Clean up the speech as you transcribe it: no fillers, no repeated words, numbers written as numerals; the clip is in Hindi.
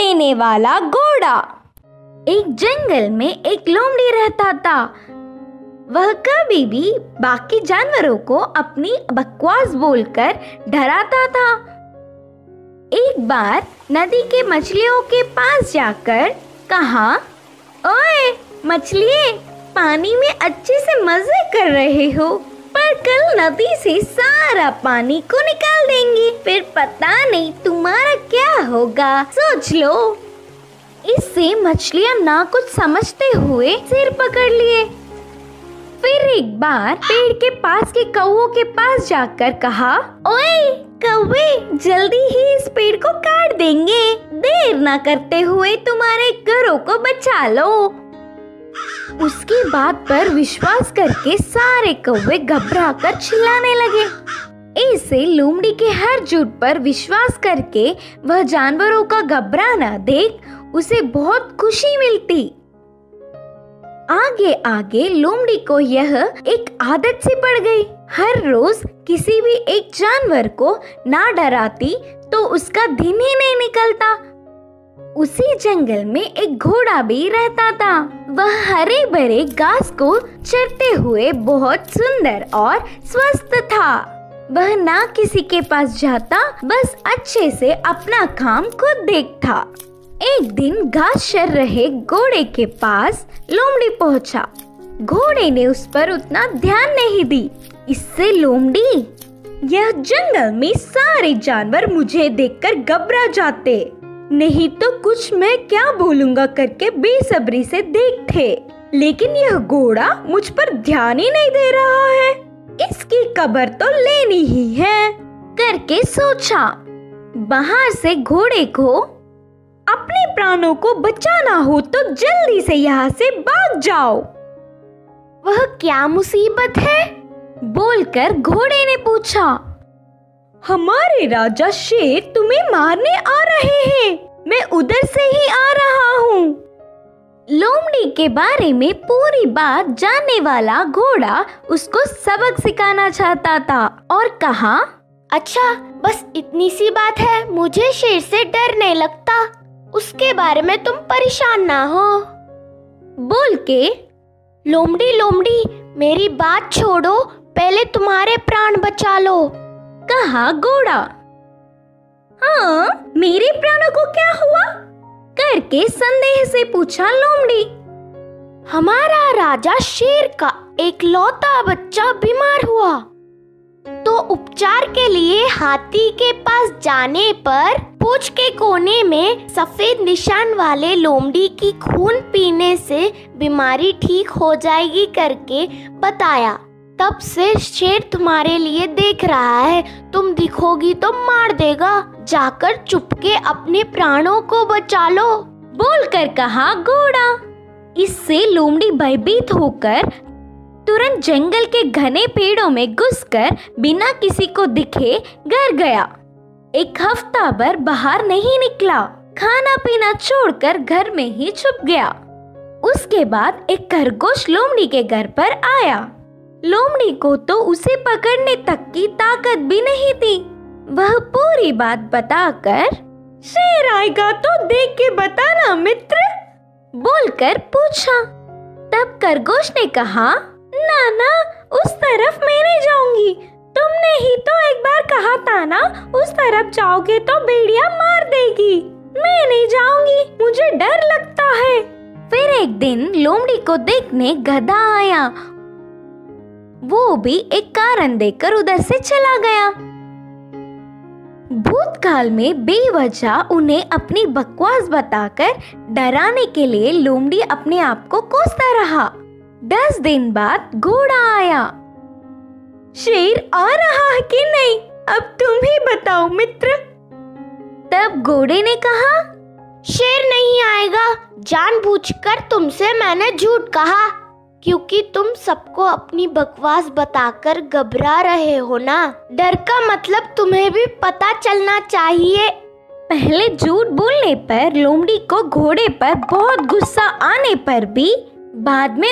देने वाला घोड़ा। एक जंगल में एक लोमड़ी रहता था। वह कभी भी बाकी जानवरों को अपनी बकवास बोलकर डराता था। एक बार नदी के मछलियों के पास जाकर कहा, ओए मछलिए, पानी में अच्छे से मजे कर रहे हो, पर कल नदी से सारा पानी को निकाल देंगे, फिर पता नहीं तुम्हारा क्या होगा, सोच लो। इससे मछलियां ना कुछ समझते हुए सिर पकड़ लिए। फिर एक बार पेड़ के पास के कौवों के पास जाकर कहा, ओए कौवे, जल्दी ही इस पेड़ को काट देंगे, देर ना करते हुए तुम्हारे घरों को बचा लो। उसकी बात पर विश्वास करके सारे कौवे घबराकर चिल्लाने लगे। ऐसे लोमड़ी के हर झूठ पर विश्वास करके वह जानवरों का घबराना देख उसे बहुत खुशी मिलती। आगे आगे लोमड़ी को यह एक आदत सी पड़ गई। हर रोज किसी भी एक जानवर को ना डराती तो उसका दिन ही नहीं निकलता। उसी जंगल में एक घोड़ा भी रहता था। वह हरे भरे घास को चरते हुए बहुत सुंदर और स्वस्थ था। वह ना किसी के पास जाता, बस अच्छे से अपना काम खुद देखता। एक दिन घास चर रहे घोड़े के पास लोमड़ी पहुंचा। घोड़े ने उस पर उतना ध्यान नहीं दी। इससे लोमड़ी, यह जंगल में सारे जानवर मुझे देखकर घबरा जाते, नहीं तो कुछ मैं क्या बोलूंगा करके बेसब्री से देखते, लेकिन यह घोड़ा मुझ पर ध्यान ही नहीं दे रहा है, इसकी खबर तो लेनी ही है करके सोचा। बाहर से घोड़े को अपने प्राणों को बचाना हो तो जल्दी से यहाँ से भाग जाओ। वह क्या मुसीबत है? बोलकर घोड़े ने पूछा। हमारे राजा शेर तुम्हें मारने आ रहे हैं, मैं उधर से ही आ रहा हूँ। लोमड़ी के बारे में पूरी बात जानने वाला घोड़ा उसको सबक सिखाना चाहता था और कहा, अच्छा बस इतनी सी बात है, मुझे शेर से डर नहीं लगता, उसके बारे में तुम परेशान ना हो। बोल के लोमड़ी लोमड़ी मेरी बात छोड़ो, पहले तुम्हारे प्राण बचा लो, कहा घोड़ा। हाँ, मेरे प्राणों को क्या हुआ? करके संदेह से पूछा लोमड़ी। हमारा राजा शेर का एक लौता बच्चा बीमार हुआ, तो उपचार के लिए हाथी के पास जाने पर पूंछ के कोने में सफेद निशान वाले लोमड़ी की खून पीने से बीमारी ठीक हो जाएगी करके बताया। तब से शेर तुम्हारे लिए देख रहा है, तुम दिखोगी तो मार देगा, जाकर चुपके अपने प्राणों को बचा लो, बोलकर कहा घोड़ा। इससे लोमड़ी भयभीत होकर तुरंत जंगल के घने पेड़ों में घुसकर बिना किसी को दिखे घर गया। एक हफ्ता भर बाहर नहीं निकला, खाना पीना छोड़कर घर में ही छुप गया। उसके बाद एक खरगोश लोमड़ी के घर पर आया। लोमड़ी को तो उसे पकड़ने तक की ताकत भी नहीं थी। वह पूरी बात बताकर, शेर आएगा तो देख के बताना मित्र, बोलकर पूछा। तब खरगोश ने कहा, ना उस तरफ मैं नहीं जाऊंगी, तुमने ही तो एक बार कहा था ना, उस तरफ जाओगे तो भेड़िया मार देगी, मैं नहीं जाऊंगी, मुझे डर लगता है। फिर एक दिन लोमड़ी को देखने गधा आया। वो भी एक कारण देकर उधर से चला गया। भूतकाल में बेवजह उन्हें अपनी बकवास बताकर डराने के लिए लोमड़ी अपने आप को कोसता रहा। 10 दिन बाद घोड़ा आया। शेर आ रहा है कि नहीं, अब तुम ही बताओ मित्र। तब घोड़े ने कहा, शेर नहीं आएगा, जानबूझकर तुमसे मैंने झूठ कहा, क्योंकि तुम सबको अपनी बकवास बताकर घबरा रहे हो ना। डर का मतलब तुम्हें भी पता चलना चाहिए। पहले झूठ बोलने पर लोमड़ी को घोड़े पर बहुत गुस्सा आने पर भी बाद में